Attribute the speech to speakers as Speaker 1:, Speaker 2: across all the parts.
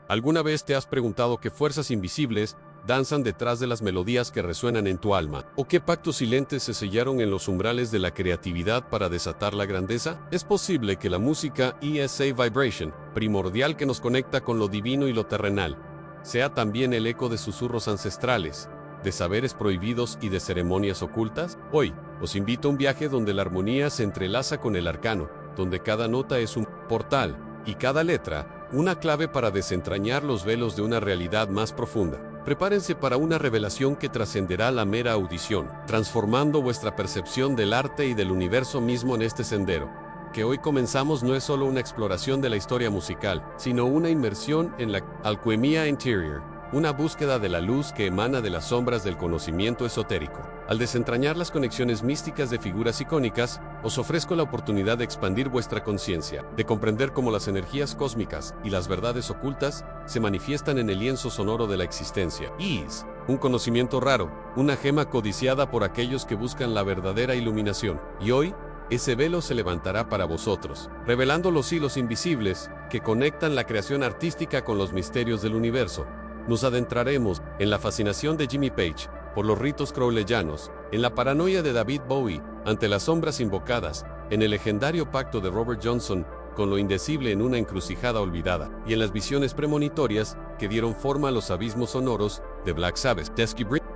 Speaker 1: ¿Alguna vez te has preguntado qué fuerzas invisibles danzan detrás de las melodías que resuenan en tu alma? ¿O qué pactos silentes se sellaron en los umbrales de la creatividad para desatar la grandeza? Es posible que la música ESA Vibration, primordial que nos conecta con lo divino y lo terrenal, sea también el eco de susurros ancestrales, de saberes prohibidos y de ceremonias ocultas. Hoy, os invito a un viaje donde la armonía se entrelaza con el arcano, donde cada nota es un portal y cada letra una clave para desentrañar los velos de una realidad más profunda. Prepárense para una revelación que trascenderá la mera audición, transformando vuestra percepción del arte y del universo mismo en este sendero. Que hoy comenzamos no es solo una exploración de la historia musical, sino una inmersión en la alquimia interior, una búsqueda de la luz que emana de las sombras del conocimiento esotérico. Al desentrañar las conexiones místicas de figuras icónicas, os ofrezco la oportunidad de expandir vuestra conciencia, de comprender cómo las energías cósmicas y las verdades ocultas se manifiestan en el lienzo sonoro de la existencia. Es un conocimiento raro, una gema codiciada por aquellos que buscan la verdadera iluminación. Y hoy, ese velo se levantará para vosotros, revelando los hilos invisibles que conectan la creación artística con los misterios del universo. Nos adentraremos en la fascinación de Jimmy Page por los ritos crowleyanos, en la paranoia de David Bowie ante las sombras invocadas, en el legendario pacto de Robert Johnson con lo indecible en una encrucijada olvidada, y en las visiones premonitorias que dieron forma a los abismos sonoros de Black Sabbath.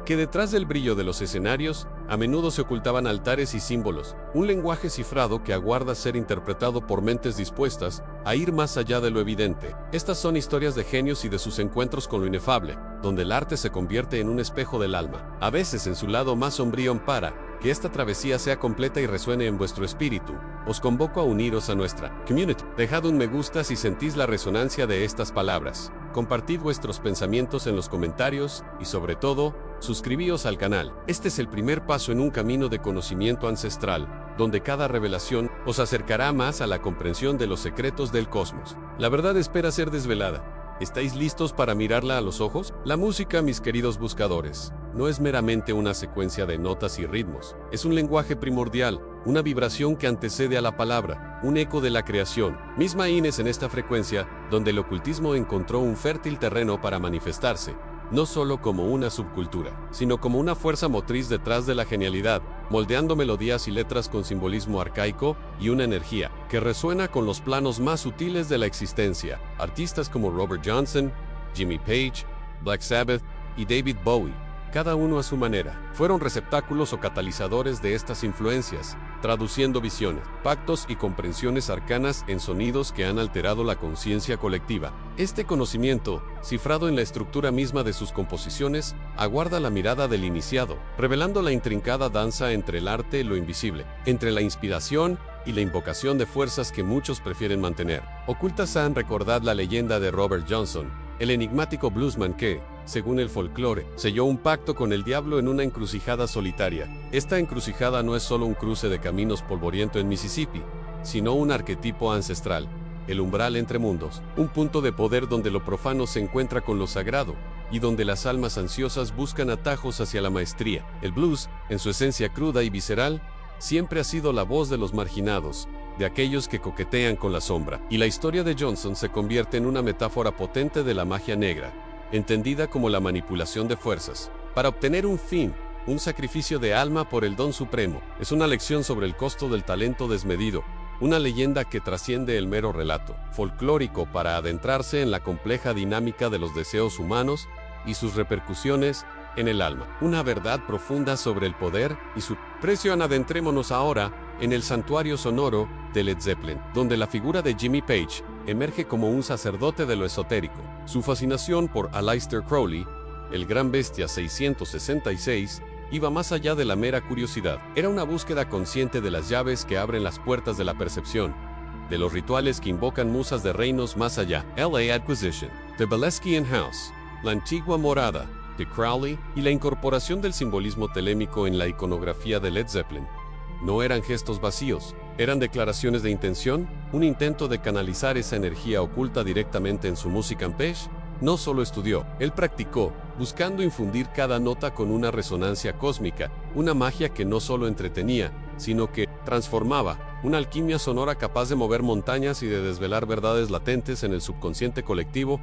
Speaker 1: Que detrás del brillo de los escenarios, a menudo se ocultaban altares y símbolos, un lenguaje cifrado que aguarda ser interpretado por mentes dispuestas a ir más allá de lo evidente. Estas son historias de genios y de sus encuentros con lo inefable, donde el arte se convierte en un espejo del alma. A veces en su lado más sombrío para que esta travesía sea completa y resuene en vuestro espíritu. Os convoco a uniros a nuestra community. Dejad un me gusta si sentís la resonancia de estas palabras. Compartid vuestros pensamientos en los comentarios y sobre todo, suscribíos al canal. Este es el primer paso en un camino de conocimiento ancestral, donde cada revelación os acercará más a la comprensión de los secretos del cosmos. La verdad espera ser desvelada. ¿Estáis listos para mirarla a los ojos? La música, mis queridos buscadores, no es meramente una secuencia de notas y ritmos. Es un lenguaje primordial, una vibración que antecede a la palabra, un eco de la creación. Misma Inés en esta frecuencia, donde el ocultismo encontró un fértil terreno para manifestarse, no solo como una subcultura, sino como una fuerza motriz detrás de la genialidad, moldeando melodías y letras con simbolismo arcaico y una energía que resuena con los planos más sutiles de la existencia. Artistas como Robert Johnson, Jimmy Page, Black Sabbath y David Bowie, cada uno a su manera, fueron receptáculos o catalizadores de estas influencias, traduciendo visiones, pactos y comprensiones arcanas en sonidos que han alterado la conciencia colectiva. Este conocimiento, cifrado en la estructura misma de sus composiciones, aguarda la mirada del iniciado, revelando la intrincada danza entre el arte y lo invisible, entre la inspiración y la invocación de fuerzas que muchos prefieren mantener ocultas. Recordad la leyenda de Robert Johnson, el enigmático bluesman que, según el folclore, selló un pacto con el diablo en una encrucijada solitaria. Esta encrucijada no es solo un cruce de caminos polvoriento en Mississippi, sino un arquetipo ancestral, el umbral entre mundos, un punto de poder donde lo profano se encuentra con lo sagrado, y donde las almas ansiosas buscan atajos hacia la maestría. El blues, en su esencia cruda y visceral, siempre ha sido la voz de los marginados, de aquellos que coquetean con la sombra. Y la historia de Johnson se convierte en una metáfora potente de la magia negra, entendida como la manipulación de fuerzas, para obtener un fin, un sacrificio de alma por el don supremo. Es una lección sobre el costo del talento desmedido, una leyenda que trasciende el mero relato folclórico para adentrarse en la compleja dinámica de los deseos humanos y sus repercusiones en el alma. Una verdad profunda sobre el poder y su precio. Adentrémonos ahora en el santuario sonoro de Led Zeppelin, donde la figura de Jimmy Page emerge como un sacerdote de lo esotérico. Su fascinación por Aleister Crowley, el gran bestia 666, iba más allá de la mera curiosidad. Era una búsqueda consciente de las llaves que abren las puertas de la percepción, de los rituales que invocan musas de reinos más allá. LA Acquisition, The Baleskian House, la antigua morada de Crowley y la incorporación del simbolismo telémico en la iconografía de Led Zeppelin. No eran gestos vacíos, eran declaraciones de intención, un intento de canalizar esa energía oculta directamente en su música. Page no solo estudió, él practicó, buscando infundir cada nota con una resonancia cósmica, una magia que no solo entretenía, sino que transformaba, una alquimia sonora capaz de mover montañas y de desvelar verdades latentes en el subconsciente colectivo.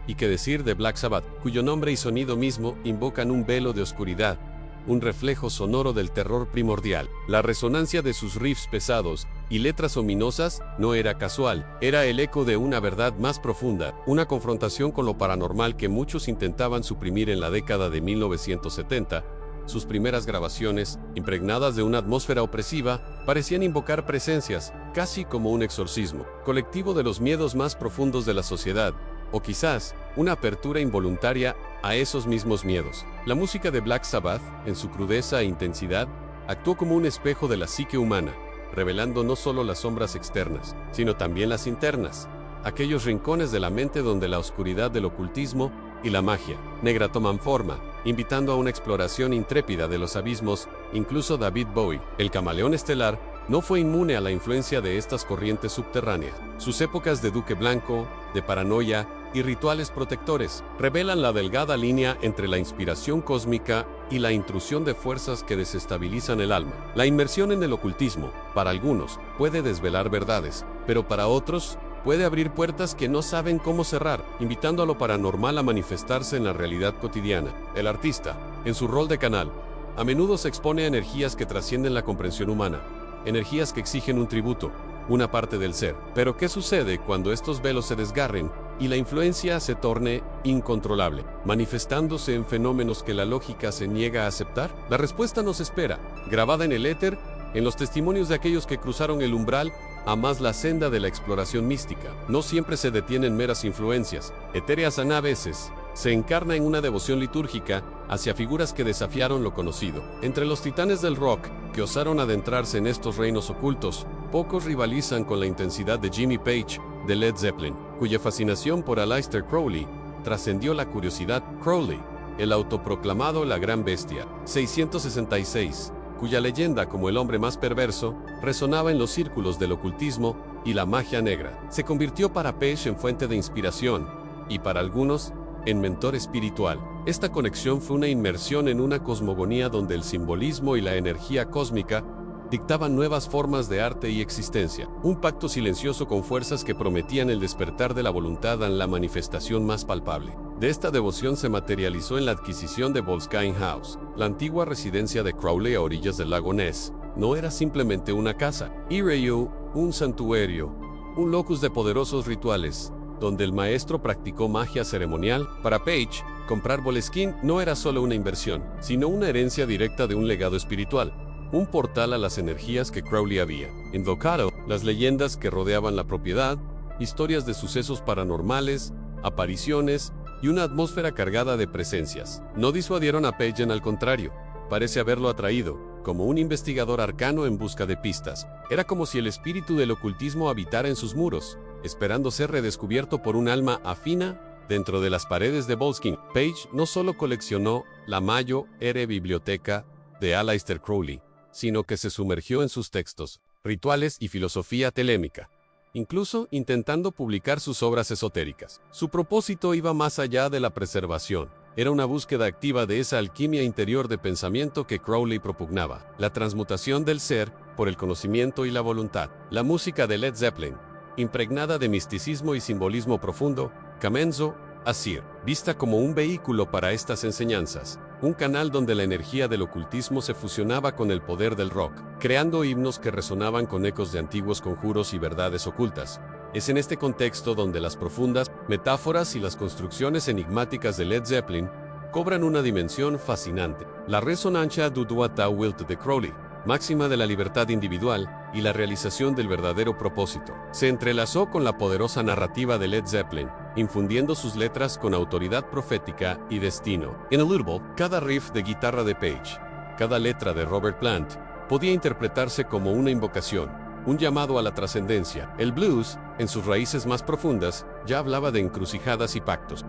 Speaker 1: Y qué decir de Black Sabbath, cuyo nombre y sonido mismo invocan un velo de oscuridad, un reflejo sonoro del terror primordial. La resonancia de sus riffs pesados y letras ominosas no era casual, era el eco de una verdad más profunda, una confrontación con lo paranormal que muchos intentaban suprimir en la década de 1970. Sus primeras grabaciones, impregnadas de una atmósfera opresiva, parecían invocar presencias, casi como un exorcismo colectivo de los miedos más profundos de la sociedad, o quizás una apertura involuntaria a esos mismos miedos. La música de Black Sabbath, en su crudeza e intensidad, actuó como un espejo de la psique humana, revelando no solo las sombras externas, sino también las internas, aquellos rincones de la mente donde la oscuridad del ocultismo y la magia negra toman forma, invitando a una exploración intrépida de los abismos. Incluso David Bowie, el camaleón estelar, no fue inmune a la influencia de estas corrientes subterráneas. Sus épocas de Duque Blanco, de paranoia y rituales protectores revelan la delgada línea entre la inspiración cósmica y la intrusión de fuerzas que desestabilizan el alma. La inmersión en el ocultismo, para algunos, puede desvelar verdades, pero para otros, puede abrir puertas que no saben cómo cerrar, invitando a lo paranormal a manifestarse en la realidad cotidiana. El artista, en su rol de canal, a menudo se expone a energías que trascienden la comprensión humana, energías que exigen un tributo, una parte del ser. Pero ¿qué sucede cuando estos velos se desgarren y la influencia se torne incontrolable, manifestándose en fenómenos que la lógica se niega a aceptar? La respuesta nos espera, grabada en el éter, en los testimonios de aquellos que cruzaron el umbral a más la senda de la exploración mística. No siempre se detienen meras influencias etéreas, a veces se encarna en una devoción litúrgica hacia figuras que desafiaron lo conocido. Entre los titanes del rock que osaron adentrarse en estos reinos ocultos, pocos rivalizan con la intensidad de Jimmy Page, de Led Zeppelin, cuya fascinación por Aleister Crowley trascendió la curiosidad. Crowley, el autoproclamado la gran bestia, 666, cuya leyenda como el hombre más perverso resonaba en los círculos del ocultismo y la magia negra, se convirtió para Page en fuente de inspiración y para algunos en mentor espiritual. Esta conexión fue una inmersión en una cosmogonía donde el simbolismo y la energía cósmica dictaban nuevas formas de arte y existencia, un pacto silencioso con fuerzas que prometían el despertar de la voluntad en la manifestación más palpable. De esta devoción se materializó en la adquisición de Volskine House, la antigua residencia de Crowley a orillas del lago Ness. No era simplemente una casa, era un santuario, un locus de poderosos rituales, donde el maestro practicó magia ceremonial. Para Page, comprar Boleskine no era solo una inversión, sino una herencia directa de un legado espiritual, un portal a las energías que Crowley había invocado, las leyendas que rodeaban la propiedad, historias de sucesos paranormales, apariciones y una atmósfera cargada de presencias. No disuadieron a Page, al contrario, parece haberlo atraído, como un investigador arcano en busca de pistas. Era como si el espíritu del ocultismo habitara en sus muros, esperando ser redescubierto por un alma afina dentro de las paredes de Volskine. Page no solo coleccionó la Mayo Ere biblioteca de Aleister Crowley, sino que se sumergió en sus textos, rituales y filosofía telémica, incluso intentando publicar sus obras esotéricas. Su propósito iba más allá de la preservación. Era una búsqueda activa de esa alquimia interior de pensamiento que Crowley propugnaba, la transmutación del ser por el conocimiento y la voluntad. La música de Led Zeppelin, impregnada de misticismo y simbolismo profundo, comenzó a ser vista como un vehículo para estas enseñanzas, un canal donde la energía del ocultismo se fusionaba con el poder del rock, creando himnos que resonaban con ecos de antiguos conjuros y verdades ocultas. Es en este contexto donde las profundas metáforas y las construcciones enigmáticas de Led Zeppelin cobran una dimensión fascinante. La resonancia duduata wilt de Crowley, máxima de la libertad individual y la realización del verdadero propósito, se entrelazó con la poderosa narrativa de Led Zeppelin, infundiendo sus letras con autoridad profética y destino. Ineludable, cada riff de guitarra de Page, cada letra de Robert Plant, podía interpretarse como una invocación, un llamado a la trascendencia. El blues, en sus raíces más profundas, ya hablaba de encrucijadas y pactos.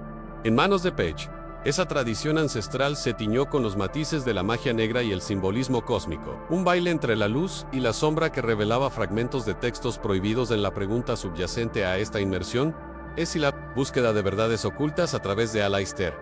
Speaker 1: En manos de Page, esa tradición ancestral se tiñó con los matices de la magia negra y el simbolismo cósmico, un baile entre la luz y la sombra que revelaba fragmentos de textos prohibidos. En la pregunta subyacente a esta inmersión es si la búsqueda de verdades ocultas a través de Aleister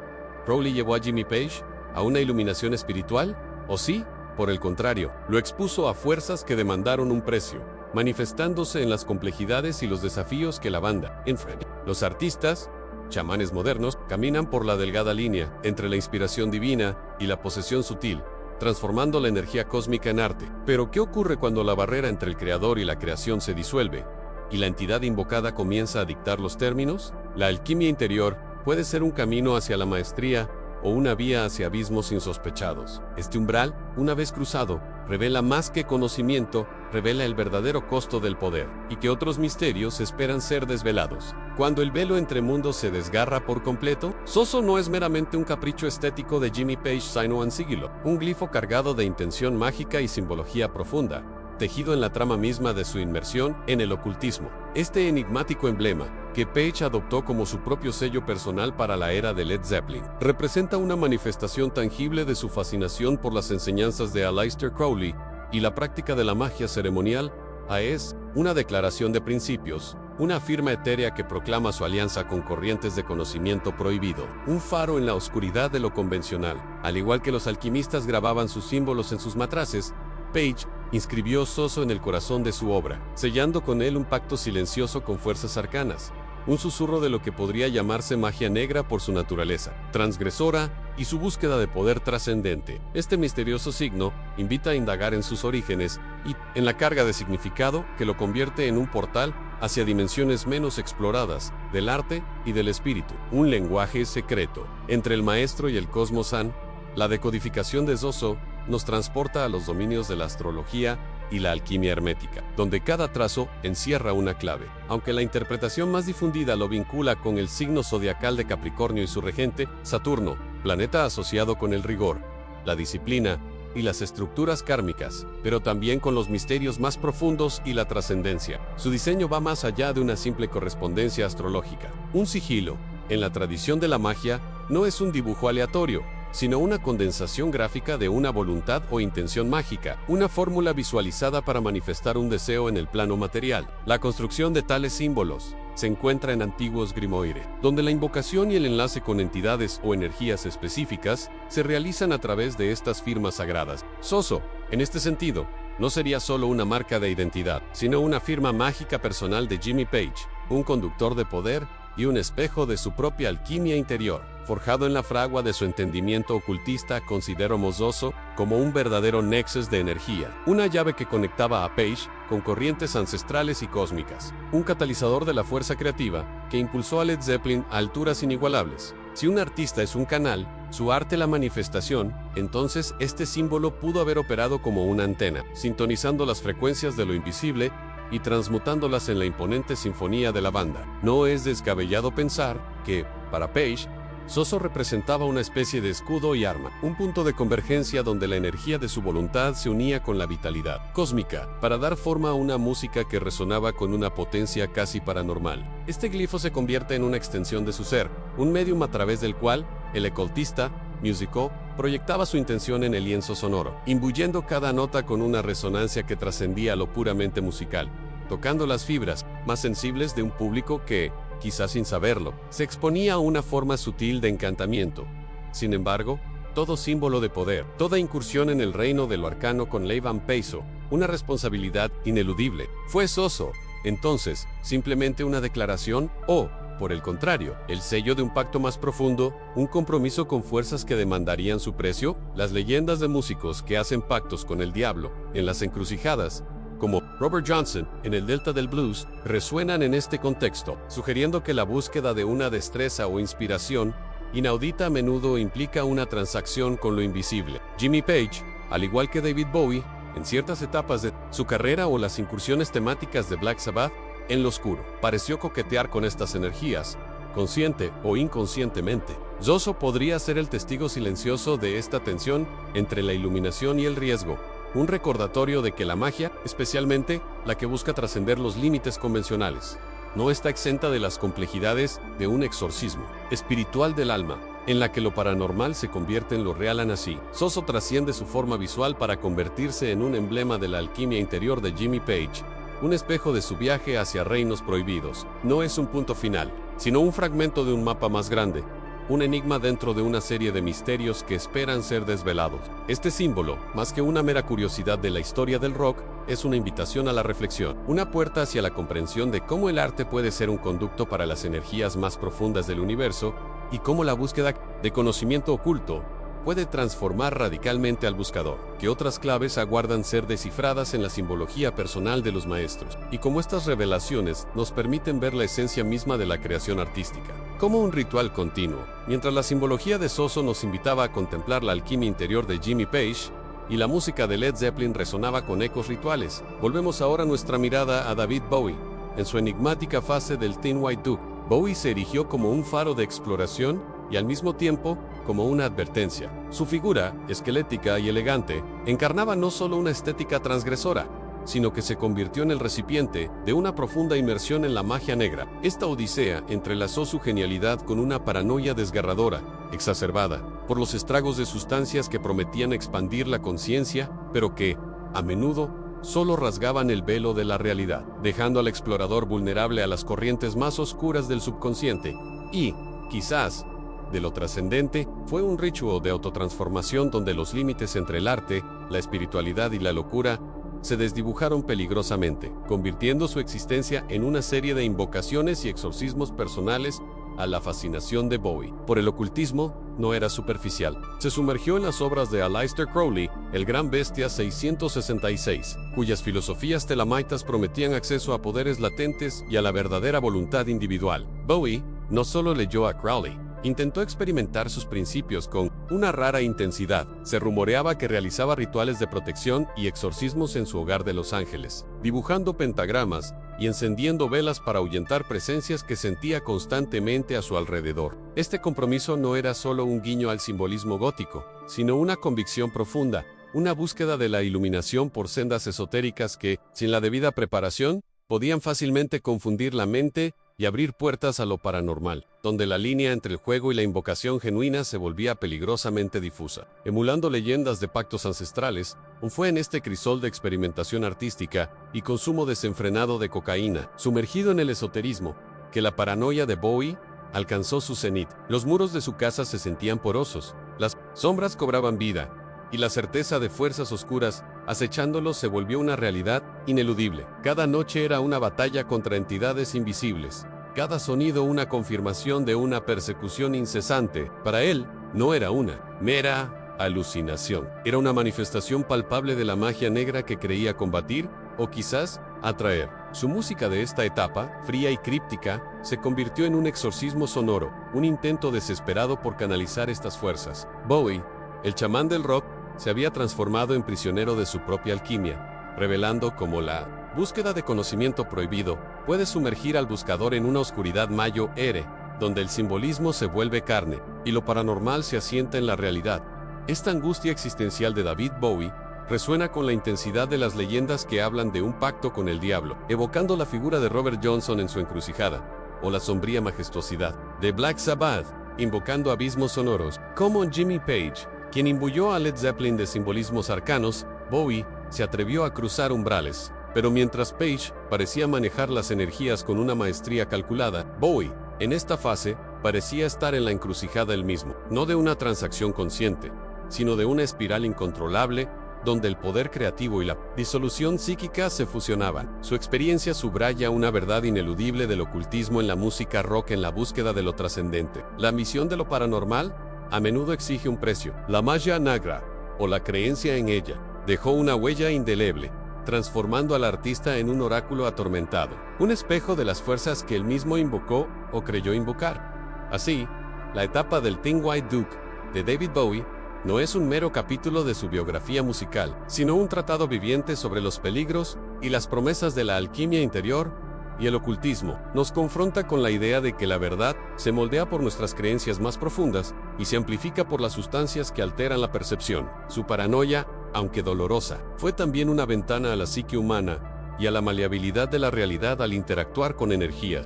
Speaker 1: Crowley llevó a Jimmy Page a una iluminación espiritual, o sí, por el contrario, lo expuso a fuerzas que demandaron un precio, manifestándose en las complejidades y los desafíos que la banda enfrentó. Los artistas, chamanes modernos, caminan por la delgada línea entre la inspiración divina y la posesión sutil, transformando la energía cósmica en arte. Pero, ¿qué ocurre cuando la barrera entre el creador y la creación se disuelve y la entidad invocada comienza a dictar los términos? La alquimia interior puede ser un camino hacia la maestría o una vía hacia abismos insospechados. Este umbral, una vez cruzado, revela más que conocimiento, revela el verdadero costo del poder, y que otros misterios esperan ser desvelados. Cuando el velo entre mundos se desgarra por completo, Zoso no es meramente un capricho estético de Jimmy Page Sinuan Sigilo, un glifo cargado de intención mágica y simbología profunda, tejido en la trama misma de su inmersión en el ocultismo. Este enigmático emblema, que Page adoptó como su propio sello personal para la era de Led Zeppelin, representa una manifestación tangible de su fascinación por las enseñanzas de Aleister Crowley y la práctica de la magia ceremonial. Es una declaración de principios, una firma etérea que proclama su alianza con corrientes de conocimiento prohibido, un faro en la oscuridad de lo convencional. Al igual que los alquimistas grababan sus símbolos en sus matraces, Page inscribió Zoso en el corazón de su obra, sellando con él un pacto silencioso con fuerzas arcanas, un susurro de lo que podría llamarse magia negra por su naturaleza transgresora y su búsqueda de poder trascendente. Este misterioso signo invita a indagar en sus orígenes y en la carga de significado que lo convierte en un portal hacia dimensiones menos exploradas del arte y del espíritu. Un lenguaje secreto entre el maestro y el cosmos An. La decodificación de Zoso nos transporta a los dominios de la astrología y la alquimia hermética, donde cada trazo encierra una clave. Aunque la interpretación más difundida lo vincula con el signo zodiacal de Capricornio y su regente, Saturno, planeta asociado con el rigor, la disciplina y las estructuras kármicas, pero también con los misterios más profundos y la trascendencia. Su diseño va más allá de una simple correspondencia astrológica. Un sigilo, en la tradición de la magia, no es un dibujo aleatorio, sino una condensación gráfica de una voluntad o intención mágica, una fórmula visualizada para manifestar un deseo en el plano material. La construcción de tales símbolos se encuentra en antiguos grimoire, donde la invocación y el enlace con entidades o energías específicas se realizan a través de estas firmas sagradas. Zoso, en este sentido, no sería solo una marca de identidad, sino una firma mágica personal de Jimmy Page, un conductor de poder y un espejo de su propia alquimia interior. Forjado en la fragua de su entendimiento ocultista, consideramos Zoso como un verdadero nexus de energía, una llave que conectaba a Page con corrientes ancestrales y cósmicas, un catalizador de la fuerza creativa que impulsó a Led Zeppelin a alturas inigualables. Si un artista es un canal, su arte la manifestación, entonces este símbolo pudo haber operado como una antena, sintonizando las frecuencias de lo invisible y transmutándolas en la imponente sinfonía de la banda. No es descabellado pensar que, para Page, Zoso representaba una especie de escudo y arma, un punto de convergencia donde la energía de su voluntad se unía con la vitalidad cósmica para dar forma a una música que resonaba con una potencia casi paranormal. Este glifo se convierte en una extensión de su ser, un medium a través del cual el ocultista, músico, proyectaba su intención en el lienzo sonoro, imbuyendo cada nota con una resonancia que trascendía lo puramente musical, tocando las fibras más sensibles de un público que, quizás sin saberlo, se exponía a una forma sutil de encantamiento. Sin embargo, todo símbolo de poder, toda incursión en el reino de lo arcano con Leivan Peiso, una responsabilidad ineludible. ¿Fue Zoso, entonces, simplemente una declaración o, por el contrario, el sello de un pacto más profundo, un compromiso con fuerzas que demandarían su precio? Las leyendas de músicos que hacen pactos con el diablo en las encrucijadas, como Robert Johnson en el Delta del Blues, resuenan en este contexto, sugiriendo que la búsqueda de una destreza o inspiración inaudita a menudo implica una transacción con lo invisible. Jimmy Page, al igual que David Bowie, en ciertas etapas de su carrera o las incursiones temáticas de Black Sabbath, en lo oscuro, pareció coquetear con estas energías, consciente o inconscientemente. Zoso podría ser el testigo silencioso de esta tensión entre la iluminación y el riesgo, un recordatorio de que la magia, especialmente la que busca trascender los límites convencionales, no está exenta de las complejidades de un exorcismo espiritual del alma, en la que lo paranormal se convierte en lo real aún así. Zoso trasciende su forma visual para convertirse en un emblema de la alquimia interior de Jimmy Page, un espejo de su viaje hacia reinos prohibidos. No es un punto final, sino un fragmento de un mapa más grande, un enigma dentro de una serie de misterios que esperan ser desvelados. Este símbolo, más que una mera curiosidad de la historia del rock, es una invitación a la reflexión, una puerta hacia la comprensión de cómo el arte puede ser un conducto para las energías más profundas del universo y cómo la búsqueda de conocimiento oculto puede transformar radicalmente al buscador, que otras claves aguardan ser descifradas en la simbología personal de los maestros, y cómo estas revelaciones nos permiten ver la esencia misma de la creación artística, como un ritual continuo. Mientras la simbología de Zoso nos invitaba a contemplar la alquimia interior de Jimmy Page, y la música de Led Zeppelin resonaba con ecos rituales, volvemos ahora nuestra mirada a David Bowie. En su enigmática fase del Thin White Duke, Bowie se erigió como un faro de exploración y al mismo tiempo como una advertencia. Su figura, esquelética y elegante, encarnaba no solo una estética transgresora, sino que se convirtió en el recipiente de una profunda inmersión en la magia negra. Esta odisea entrelazó su genialidad con una paranoia desgarradora, exacerbada por los estragos de sustancias que prometían expandir la conciencia, pero que, a menudo, solo rasgaban el velo de la realidad, dejando al explorador vulnerable a las corrientes más oscuras del subconsciente. Y, quizás, de lo trascendente, fue un ritual de autotransformación donde los límites entre el arte, la espiritualidad y la locura se desdibujaron peligrosamente, convirtiendo su existencia en una serie de invocaciones y exorcismos personales a la fascinación de Bowie por el ocultismo. No era superficial. Se sumergió en las obras de Aleister Crowley, el Gran Bestia 666, cuyas filosofías telamaitas prometían acceso a poderes latentes y a la verdadera voluntad individual. Bowie no solo leyó a Crowley, intentó experimentar sus principios con una rara intensidad. Se rumoreaba que realizaba rituales de protección y exorcismos en su hogar de Los Ángeles, dibujando pentagramas y encendiendo velas para ahuyentar presencias que sentía constantemente a su alrededor. Este compromiso no era solo un guiño al simbolismo gótico, sino una convicción profunda, una búsqueda de la iluminación por sendas esotéricas que, sin la debida preparación, podían fácilmente confundir la mente y abrir puertas a lo paranormal, donde la línea entre el juego y la invocación genuina se volvía peligrosamente difusa. Emulando leyendas de pactos ancestrales, fue en este crisol de experimentación artística y consumo desenfrenado de cocaína, sumergido en el esoterismo, que la paranoia de Bowie alcanzó su cenit. Los muros de su casa se sentían porosos, las sombras cobraban vida, y la certeza de fuerzas oscuras acechándolos se volvió una realidad ineludible. Cada noche era una batalla contra entidades invisibles, cada sonido una confirmación de una persecución incesante. Para él, no era una mera alucinación, era una manifestación palpable de la magia negra que creía combatir, o quizás atraer. Su música de esta etapa, fría y críptica, se convirtió en un exorcismo sonoro, un intento desesperado por canalizar estas fuerzas. Bowie, el chamán del rock, se había transformado en prisionero de su propia alquimia, revelando cómo la búsqueda de conocimiento prohibido puede sumergir al buscador en una oscuridad mayo-ere, donde el simbolismo se vuelve carne y lo paranormal se asienta en la realidad. Esta angustia existencial de David Bowie resuena con la intensidad de las leyendas que hablan de un pacto con el diablo, evocando la figura de Robert Johnson en su encrucijada, o la sombría majestuosidad de Black Sabbath, invocando abismos sonoros, como Jimmy Page, quien imbuyó a Led Zeppelin de simbolismos arcanos. Bowie se atrevió a cruzar umbrales. Pero mientras Page parecía manejar las energías con una maestría calculada, Bowie, en esta fase, parecía estar en la encrucijada él mismo, no de una transacción consciente, sino de una espiral incontrolable, donde el poder creativo y la disolución psíquica se fusionaban. Su experiencia subraya una verdad ineludible del ocultismo en la música rock en la búsqueda de lo trascendente. La ambición de lo paranormal a menudo exige un precio. La magia negra, o la creencia en ella, dejó una huella indeleble, transformando al artista en un oráculo atormentado, un espejo de las fuerzas que él mismo invocó o creyó invocar. Así, la etapa del Thin White Duke de David Bowie no es un mero capítulo de su biografía musical, sino un tratado viviente sobre los peligros y las promesas de la alquimia interior y el ocultismo. Nos confronta con la idea de que la verdad se moldea por nuestras creencias más profundas y se amplifica por las sustancias que alteran la percepción. Su paranoia, aunque dolorosa, fue también una ventana a la psique humana y a la maleabilidad de la realidad al interactuar con energía.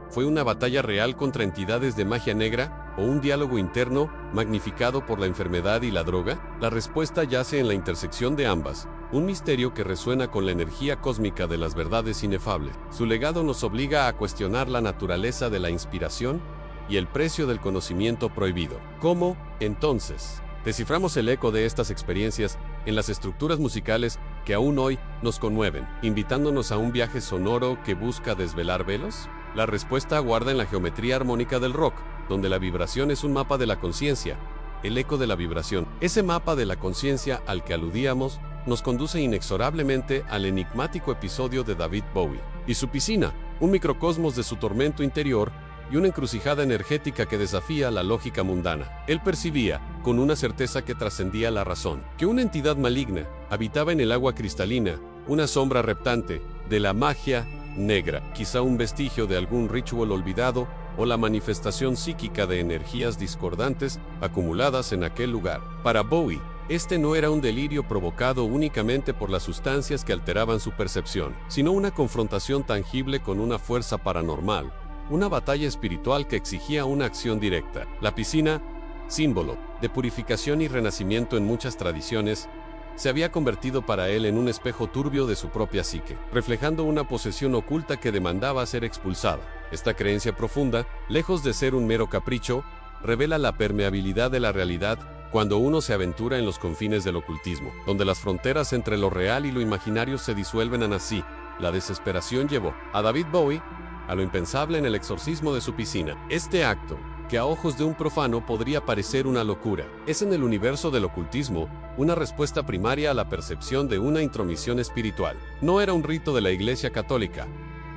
Speaker 1: Fue una batalla real contra entidades de magia negra o un diálogo interno magnificado por la enfermedad y la droga. La respuesta yace en la intersección de ambas, un misterio que resuena con la energía cósmica de las verdades inefables. Su legado nos obliga a cuestionar la naturaleza de la inspiración y el precio del conocimiento prohibido. ¿Cómo, entonces, Desciframos el eco de estas experiencias en las estructuras musicales que aún hoy nos conmueven, invitándonos a un viaje sonoro que busca desvelar velos. La respuesta aguarda en la geometría armónica del rock, donde la vibración es un mapa de la conciencia, el eco de la vibración. Ese mapa de la conciencia al que aludíamos nos conduce inexorablemente al enigmático episodio de David Bowie y su piscina, un microcosmos de su tormento interior y una encrucijada energética que desafía la lógica mundana. Él percibía, con una certeza que trascendía la razón, que una entidad maligna habitaba en el agua cristalina, una sombra reptante de la magia negra, quizá un vestigio de algún ritual olvidado o la manifestación psíquica de energías discordantes acumuladas en aquel lugar. Para Bowie, este no era un delirio provocado únicamente por las sustancias que alteraban su percepción, sino una confrontación tangible con una fuerza paranormal, una batalla espiritual que exigía una acción directa. La piscina, símbolo de purificación y renacimiento en muchas tradiciones, se había convertido para él en un espejo turbio de su propia psique, reflejando una posesión oculta que demandaba ser expulsada. Esta creencia profunda, lejos de ser un mero capricho, revela la permeabilidad de la realidad cuando uno se aventura en los confines del ocultismo, donde las fronteras entre lo real y lo imaginario se disuelven así. La desesperación llevó a David Bowie a lo impensable en el exorcismo de su piscina. Este acto, que a ojos de un profano podría parecer una locura, es en el universo del ocultismo una respuesta primaria a la percepción de una intromisión espiritual. No era un rito de la Iglesia Católica,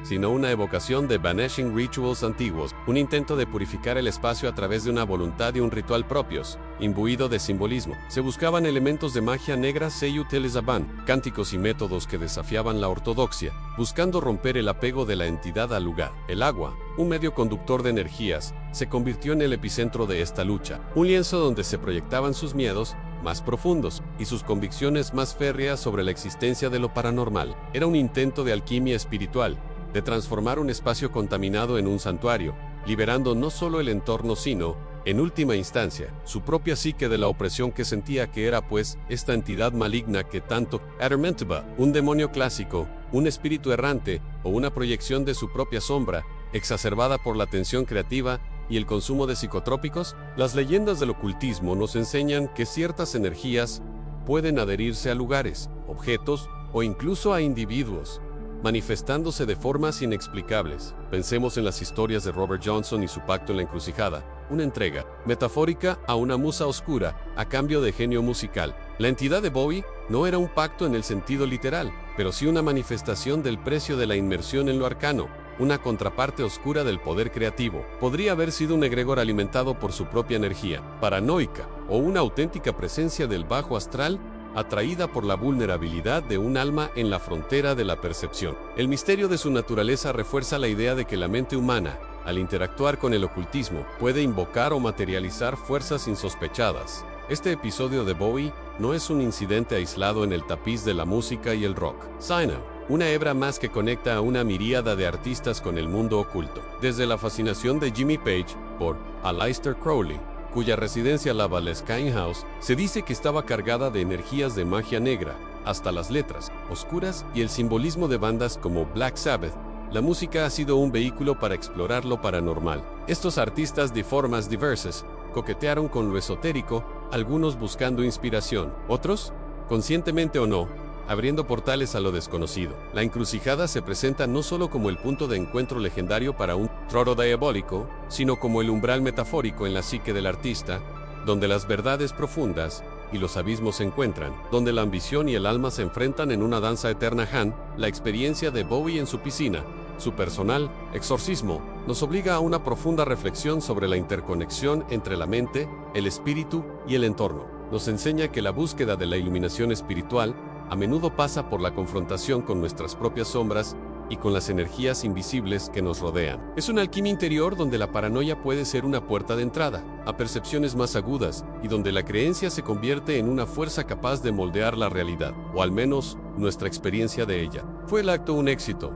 Speaker 1: sino una evocación de vanishing rituals antiguos, un intento de purificar el espacio a través de una voluntad y un ritual propios, imbuido de simbolismo. Se buscaban elementos de magia negra se utilizaban, cánticos y métodos que desafiaban la ortodoxia, buscando romper el apego de la entidad al lugar. El agua, un medio conductor de energías, se convirtió en el epicentro de esta lucha, un lienzo donde se proyectaban sus miedos más profundos y sus convicciones más férreas sobre la existencia de lo paranormal. Era un intento de alquimia espiritual, de transformar un espacio contaminado en un santuario, liberando no solo el entorno sino, en última instancia, su propia psique de la opresión que sentía que era pues esta entidad maligna que tanto atormentaba, un demonio clásico, un espíritu errante o una proyección de su propia sombra, exacerbada por la tensión creativa y el consumo de psicotrópicos. Las leyendas del ocultismo nos enseñan que ciertas energías pueden adherirse a lugares, objetos o incluso a individuos, manifestándose de formas inexplicables. Pensemos en las historias de Robert Johnson y su pacto en la encrucijada, una entrega metafórica a una musa oscura a cambio de genio musical. La entidad de Bowie no era un pacto en el sentido literal, pero sí una manifestación del precio de la inmersión en lo arcano, una contraparte oscura del poder creativo. Podría haber sido un egregor alimentado por su propia energía paranoica, o una auténtica presencia del bajo astral atraída por la vulnerabilidad de un alma en la frontera de la percepción. El misterio de su naturaleza refuerza la idea de que la mente humana, al interactuar con el ocultismo, puede invocar o materializar fuerzas insospechadas. Este episodio de Bowie no es un incidente aislado en el tapiz de la música y el rock, sino una hebra más que conecta a una miríada de artistas con el mundo oculto. Desde la fascinación de Jimmy Page por Aleister Crowley, cuya residencia la Valeskine House se dice que estaba cargada de energías de magia negra, hasta las letras oscuras y el simbolismo de bandas como Black Sabbath, la música ha sido un vehículo para explorar lo paranormal. Estos artistas de formas diversas coquetearon con lo esotérico, algunos buscando inspiración, otros, conscientemente o no, abriendo portales a lo desconocido. La encrucijada se presenta no solo como el punto de encuentro legendario para un troro diabólico, sino como el umbral metafórico en la psique del artista, donde las verdades profundas y los abismos se encuentran, donde la ambición y el alma se enfrentan en una danza eterna. La experiencia de Bowie en su piscina, su personal exorcismo, nos obliga a una profunda reflexión sobre la interconexión entre la mente, el espíritu y el entorno. Nos enseña que la búsqueda de la iluminación espiritual a menudo pasa por la confrontación con nuestras propias sombras y con las energías invisibles que nos rodean. Es una alquimia interior donde la paranoia puede ser una puerta de entrada a percepciones más agudas y donde la creencia se convierte en una fuerza capaz de moldear la realidad, o al menos nuestra experiencia de ella. ¿Fue el acto un éxito?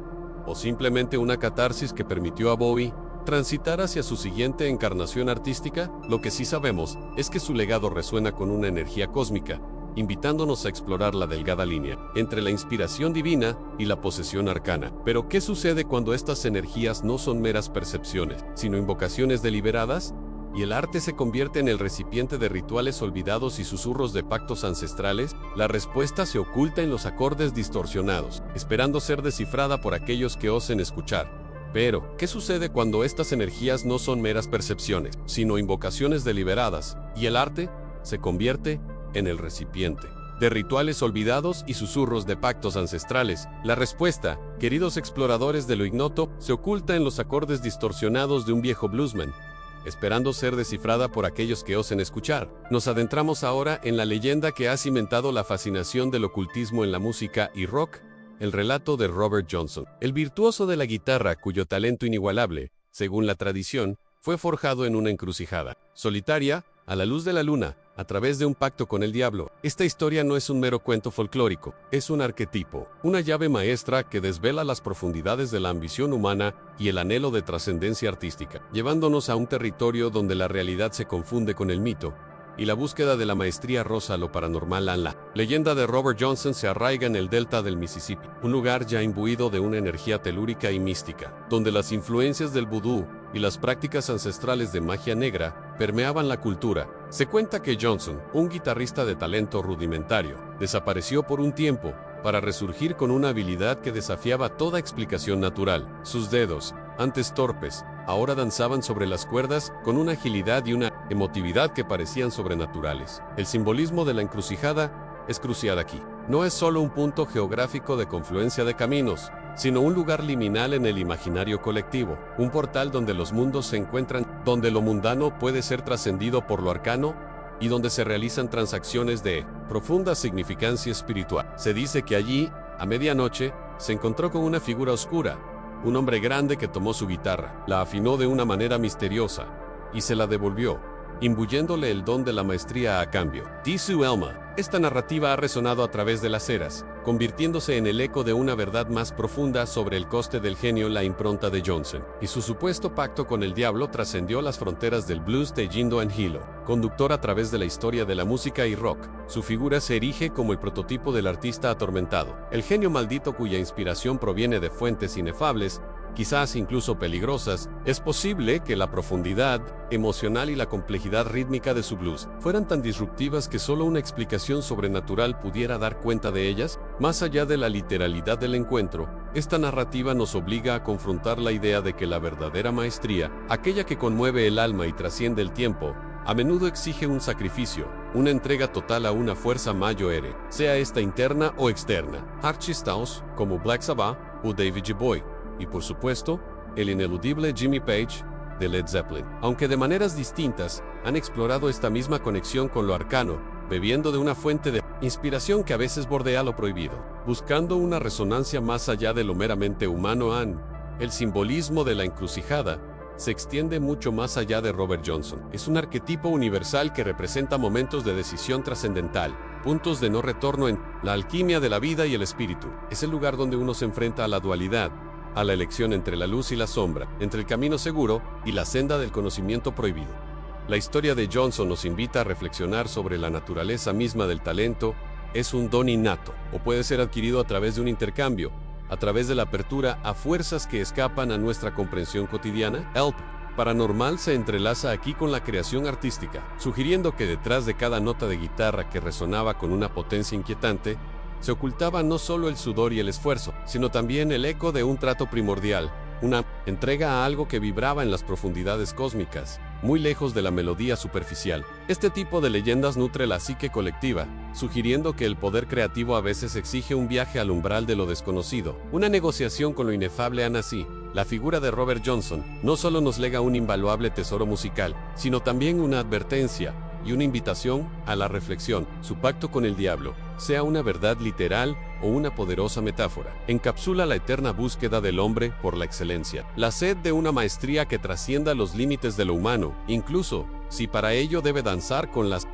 Speaker 1: ¿O simplemente una catarsis que permitió a Bowie transitar hacia su siguiente encarnación artística? Lo que sí sabemos es que su legado resuena con una energía cósmica, invitándonos a explorar la delgada línea entre la inspiración divina y la posesión arcana. Pero, ¿qué sucede cuando estas energías no son meras percepciones, sino invocaciones deliberadas? y el arte se convierte en el recipiente de rituales olvidados y susurros de pactos ancestrales, la respuesta se oculta en los acordes distorsionados, esperando ser descifrada por aquellos que osen escuchar. Pero, ¿qué sucede cuando estas energías no son meras percepciones, sino invocaciones deliberadas, y el arte se convierte en el recipiente de rituales olvidados y susurros de pactos ancestrales? La respuesta, queridos exploradores de lo ignoto, se oculta en los acordes distorsionados de un viejo bluesman, esperando ser descifrada por aquellos que osen escuchar. Nos adentramos ahora en la leyenda que ha cimentado la fascinación del ocultismo en la música y rock, el relato de Robert Johnson, el virtuoso de la guitarra cuyo talento inigualable, según la tradición, fue forjado en una encrucijada solitaria, a la luz de la luna, a través de un pacto con el diablo. Esta historia no es un mero cuento folclórico, es un arquetipo, una llave maestra que desvela las profundidades de la ambición humana y el anhelo de trascendencia artística, llevándonos a un territorio donde la realidad se confunde con el mito, y la búsqueda de la maestría roza lo paranormal. La leyenda de Robert Johnson se arraiga en el delta del Mississippi, un lugar ya imbuido de una energía telúrica y mística, donde las influencias del vudú y las prácticas ancestrales de magia negra permeaban la cultura. Se cuenta que Johnson, un guitarrista de talento rudimentario, desapareció por un tiempo para resurgir con una habilidad que desafiaba toda explicación natural. Sus dedos, antes torpes, ahora danzaban sobre las cuerdas con una agilidad y una emotividad que parecían sobrenaturales. El simbolismo de la encrucijada es crucial aquí. No es solo un punto geográfico de confluencia de caminos, sino un lugar liminal en el imaginario colectivo, un portal donde los mundos se encuentran, donde lo mundano puede ser trascendido por lo arcano y donde se realizan transacciones de profunda significancia espiritual. Se dice que allí, a medianoche, se encontró con una figura oscura, un hombre grande que tomó su guitarra, la afinó de una manera misteriosa y se la devolvió, imbuyéndole el don de la maestría a cambio. Tisu Elma. Esta narrativa ha resonado a través de las eras, convirtiéndose en el eco de una verdad más profunda sobre el coste del genio. La impronta de Johnson y su supuesto pacto con el diablo trascendió las fronteras del blues de Jindo Angelo, conductor a través de la historia de la música y rock. Su figura se erige como el prototipo del artista atormentado, el genio maldito cuya inspiración proviene de fuentes inefables, quizás incluso peligrosas. Es posible que la profundidad emocional y la complejidad rítmica de su blues fueran tan disruptivas que solo una explicación sobrenatural pudiera dar cuenta de ellas. Más allá de la literalidad del encuentro, esta narrativa nos obliga a confrontar la idea de que la verdadera maestría, aquella que conmueve el alma y trasciende el tiempo, a menudo exige un sacrificio, una entrega total a una fuerza mayor, sea esta interna o externa. Artistas como Black Sabbath o David J. Bowie, y por supuesto, el ineludible Jimmy Page de Led Zeppelin, aunque de maneras distintas, han explorado esta misma conexión con lo arcano, bebiendo de una fuente de inspiración que a veces bordea lo prohibido, buscando una resonancia más allá de lo meramente humano. El simbolismo de la encrucijada se extiende mucho más allá de Robert Johnson. Es un arquetipo universal que representa momentos de decisión trascendental, puntos de no retorno en la alquimia de la vida y el espíritu. Es el lugar donde uno se enfrenta a la dualidad, a la elección entre la luz y la sombra, entre el camino seguro y la senda del conocimiento prohibido. La historia de Johnson nos invita a reflexionar sobre la naturaleza misma del talento. Es un don innato, o puede ser adquirido a través de un intercambio, a través de la apertura a fuerzas que escapan a nuestra comprensión cotidiana. El paranormal se entrelaza aquí con la creación artística, sugiriendo que detrás de cada nota de guitarra que resonaba con una potencia inquietante, se ocultaba no solo el sudor y el esfuerzo, sino también el eco de un trato primordial, una entrega a algo que vibraba en las profundidades cósmicas, muy lejos de la melodía superficial. Este tipo de leyendas nutre la psique colectiva, sugiriendo que el poder creativo a veces exige un viaje al umbral de lo desconocido, una negociación con lo inefable. Así, la figura de Robert Johnson no solo nos lega un invaluable tesoro musical, sino también una advertencia y una invitación a la reflexión. Su pacto con el diablo, sea una verdad literal o una poderosa metáfora, encapsula la eterna búsqueda del hombre por la excelencia, la sed de una maestría que trascienda los límites de lo humano, incluso si para ello debe danzar con las...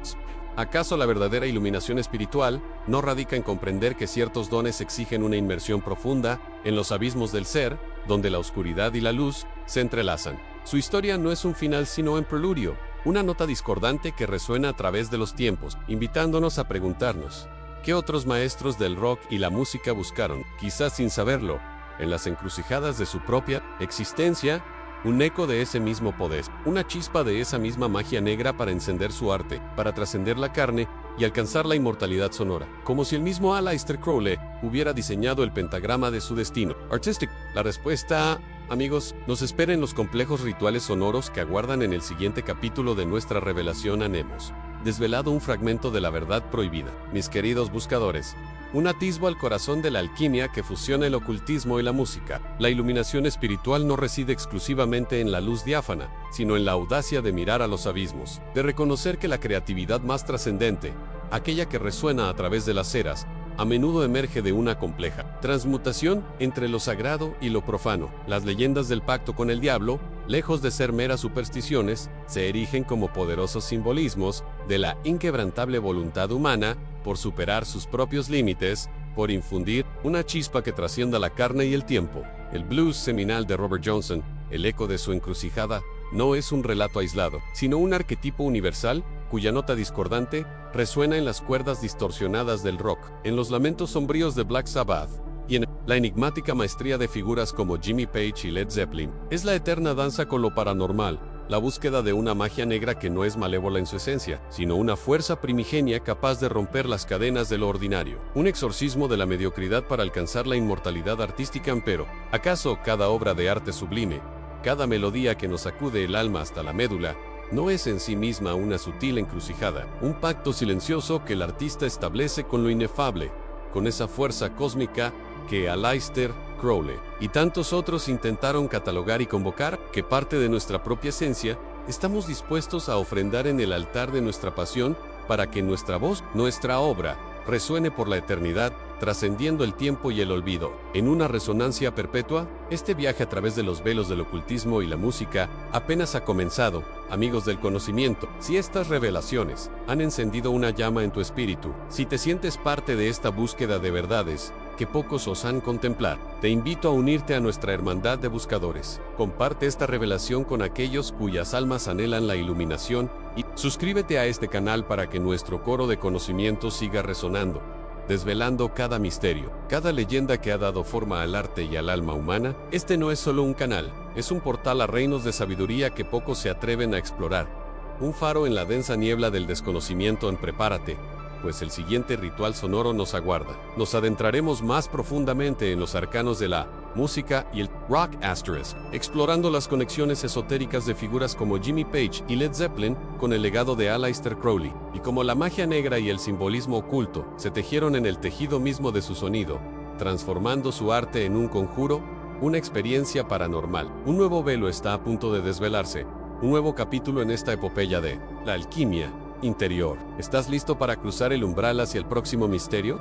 Speaker 1: ¿Acaso la verdadera iluminación espiritual no radica en comprender que ciertos dones exigen una inmersión profunda en los abismos del ser, donde la oscuridad y la luz se entrelazan? Su historia no es un final sino un preludio, una nota discordante que resuena a través de los tiempos, invitándonos a preguntarnos, ¿qué otros maestros del rock y la música buscaron, quizás sin saberlo, en las encrucijadas de su propia existencia? un eco de ese mismo poder, una chispa de esa misma magia negra para encender su arte, para trascender la carne y alcanzar la inmortalidad sonora, como si el mismo Aleister Crowley hubiera diseñado el pentagrama de su destino. Artistic. La respuesta, amigos, nos espera en los complejos rituales sonoros que aguardan en el siguiente capítulo de nuestra revelación a Nemos. Desvelado un fragmento de la verdad prohibida. Mis queridos buscadores, un atisbo al corazón de la alquimia que fusiona el ocultismo y la música. La iluminación espiritual no reside exclusivamente en la luz diáfana, sino en la audacia de mirar a los abismos, de reconocer que la creatividad más trascendente, aquella que resuena a través de las eras, a menudo emerge de una compleja transmutación entre lo sagrado y lo profano. Las leyendas del pacto con el diablo, lejos de ser meras supersticiones, se erigen como poderosos simbolismos de la inquebrantable voluntad humana por superar sus propios límites, por infundir una chispa que trascienda la carne y el tiempo. El blues seminal de Robert Johnson, el eco de su encrucijada, no es un relato aislado, sino un arquetipo universal cuya nota discordante resuena en las cuerdas distorsionadas del rock, en los lamentos sombríos de Black Sabbath, y en la enigmática maestría de figuras como Jimmy Page y Led Zeppelin. Es la eterna danza con lo paranormal, la búsqueda de una magia negra que no es malévola en su esencia, sino una fuerza primigenia capaz de romper las cadenas de lo ordinario. Un exorcismo de la mediocridad para alcanzar la inmortalidad artística. Empero, ¿acaso cada obra de arte sublime, cada melodía que nos sacude el alma hasta la médula, no es en sí misma una sutil encrucijada, un pacto silencioso que el artista establece con lo inefable, con esa fuerza cósmica que Aleister Crowley y tantos otros intentaron catalogar y convocar, que parte de nuestra propia esencia, estamos dispuestos a ofrendar en el altar de nuestra pasión para que nuestra voz, nuestra obra, resuene por la eternidad, trascendiendo el tiempo y el olvido. En una resonancia perpetua, este viaje a través de los velos del ocultismo y la música apenas ha comenzado, amigos del conocimiento. Si estas revelaciones han encendido una llama en tu espíritu, si te sientes parte de esta búsqueda de verdades que pocos osan contemplar, te invito a unirte a nuestra hermandad de buscadores. Comparte esta revelación con aquellos cuyas almas anhelan la iluminación y suscríbete a este canal para que nuestro coro de conocimiento siga resonando, desvelando cada misterio, cada leyenda que ha dado forma al arte y al alma humana. Este no es solo un canal, es un portal a reinos de sabiduría que pocos se atreven a explorar, un faro en la densa niebla del desconocimiento. Prepárate, pues el siguiente ritual sonoro nos aguarda. Nos adentraremos más profundamente en los arcanos de la música y el rock asterisk, explorando las conexiones esotéricas de figuras como Jimmy Page y Led Zeppelin con el legado de Aleister Crowley, y cómo la magia negra y el simbolismo oculto se tejieron en el tejido mismo de su sonido, transformando su arte en un conjuro, una experiencia paranormal. Un nuevo velo está a punto de desvelarse, un nuevo capítulo en esta epopeya de la alquimia interior. ¿Estás listo para cruzar el umbral hacia el próximo misterio?